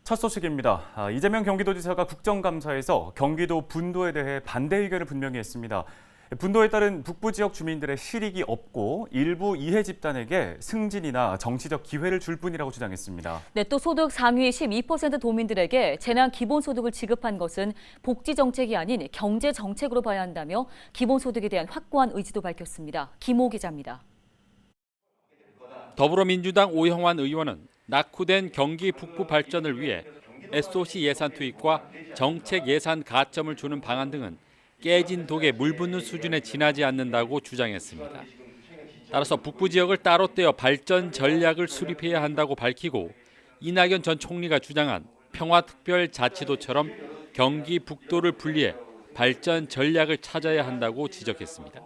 첫 소식입니다. 이재명 경기도지사가 국정감사에서 경기도 분도에 대해 반대 의견을 분명히 했습니다. 분도에 따른 북부 지역 주민들의 실익이 없고 일부 이해 집단에게 승진이나 정치적 기회를 줄 뿐이라고 주장했습니다. 네, 또 소득 상위 12% 도민들에게 재난 기본소득을 지급한 것은 복지 정책이 아닌 경제 정책으로 봐야 한다며 기본소득에 대한 확고한 의지도 밝혔습니다. 김호 기자입니다. 더불어민주당 오형환 의원은 낙후된 경기 북부 발전을 위해 SOC 예산 투입과 정책 예산 가점을 주는 방안 등은 깨진 독에 물 붓는 수준에 지나지 않는다고 주장했습니다. 따라서 북부 지역을 따로 떼어 발전 전략을 수립해야 한다고 밝히고 이낙연 전 총리가 주장한 평화특별자치도처럼 경기 북도를 분리해 발전 전략을 찾아야 한다고 지적했습니다.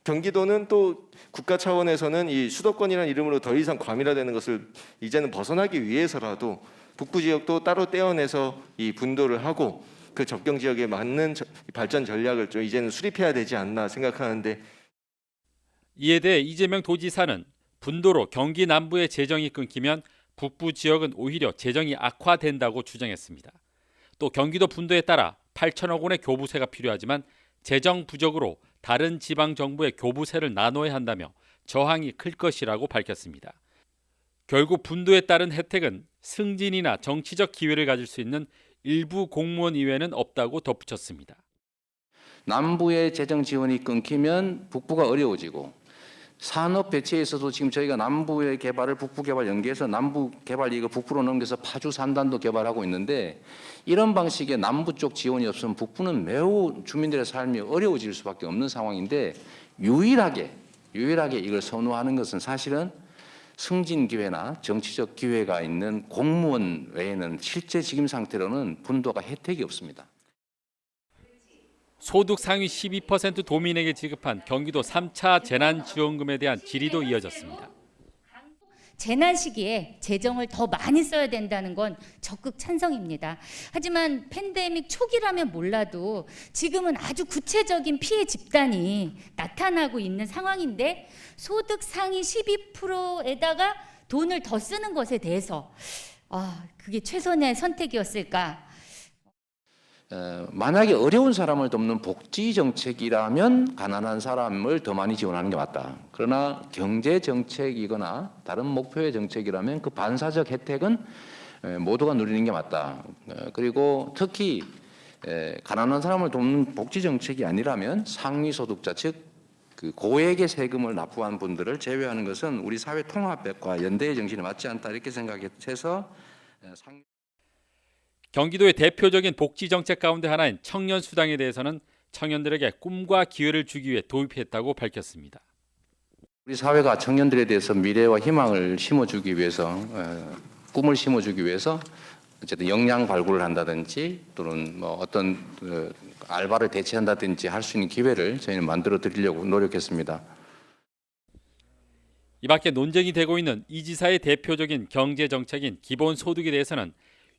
경기도는 또 국가 차원에서는 이 수도권이라는 이름으로 더 이상 과밀화되는 것을 이제는 벗어나기 위해서라도 북부 지역도 따로 떼어내서 이 분도를 하고 그 접경 지역에 맞는 발전 전략을 좀 이제는 수립해야 되지 않나 생각하는데, 이에 대해 이재명 도지사는 분도로 경기 남부의 재정이 끊기면 북부 지역은 오히려 재정이 악화된다고 주장했습니다. 또 경기도 분도에 따라 8천억 원의 교부세가 필요하지만 재정 부족으로 다른 지방 정부의 교부세를 나눠야 한다며 저항이 클 것이라고 밝혔습니다. 결국 분도에 따른 혜택은 승진이나 정치적 기회를 가질 수 있는 일부 공무원 이외에는 없다고 덧붙였습니다. 남부의 재정 지원이 끊기면 북부가 어려워지고 산업 배치에서도 지금 저희가 남부의 개발을 북부 개발 연계해서 남부 개발 이익을 북부로 넘겨서 파주 산단도 개발하고 있는데, 이런 방식의 남부 쪽 지원이 없으면 북부는 매우 주민들의 삶이 어려워질 수밖에 없는 상황인데, 유일하게 이걸 선호하는 것은 사실은 승진 기회나 정치적 기회가 있는 공무원 외에는 실제 지금 상태로는 분도가 혜택이 없습니다. 소득 상위 12% 도민에게 지급한 경기도 3차 재난지원금에 대한 질의도 이어졌습니다. 재난 시기에 재정을 더 많이 써야 된다는 건 적극 찬성입니다. 하지만 팬데믹 초기라면 몰라도 지금은 아주 구체적인 피해 집단이 나타나고 있는 상황인데, 소득 상위 12%에다가 돈을 더 쓰는 것에 대해서 그게 최선의 선택이었을까? 만약에 어려운 사람을 돕는 복지 정책이라면 가난한 사람을 더 많이 지원하는 게 맞다. 그러나 경제 정책이거나 다른 목표의 정책이라면 그 반사적 혜택은 모두가 누리는 게 맞다. 그리고 특히 가난한 사람을 돕는 복지 정책이 아니라면 상위 소득자, 즉 그 고액의 세금을 납부한 분들을 제외하는 것은 우리 사회 통합과 연대의 정신에 맞지 않다, 이렇게 생각해서 경기도의 대표적인 복지 정책 가운데 하나인 청년 수당에 대해서는 청년들에게 꿈과 기회를 주기 위해 도입했다고 밝혔습니다. 우리 사회가 청년들에 대해서 미래와 희망을 심어주기 위해서, 꿈을 심어주기 위해서 어쨌든 역량 발굴을 한다든지 또는 뭐 어떤 알바를 대체한다든지 할 수 있는 기회를 저희는 만들어 드리려고 노력했습니다. 이 밖에 논쟁이 되고 있는 이 지사의 대표적인 경제 정책인 기본소득에 대해서는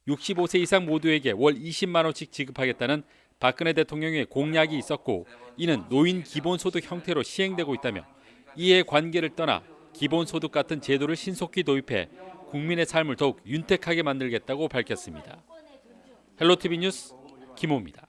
65세 이상 모두에게 월 20만 원씩 지급하겠다는 박근혜 대통령의 공약이 있었고, 이는 노인 기본소득 형태로 시행되고 있다며 이해 관계를 떠나 기본소득 같은 제도를 신속히 도입해 국민의 삶을 더욱 윤택하게 만들겠다고 밝혔습니다. 헬로티비 뉴스 김호입니다.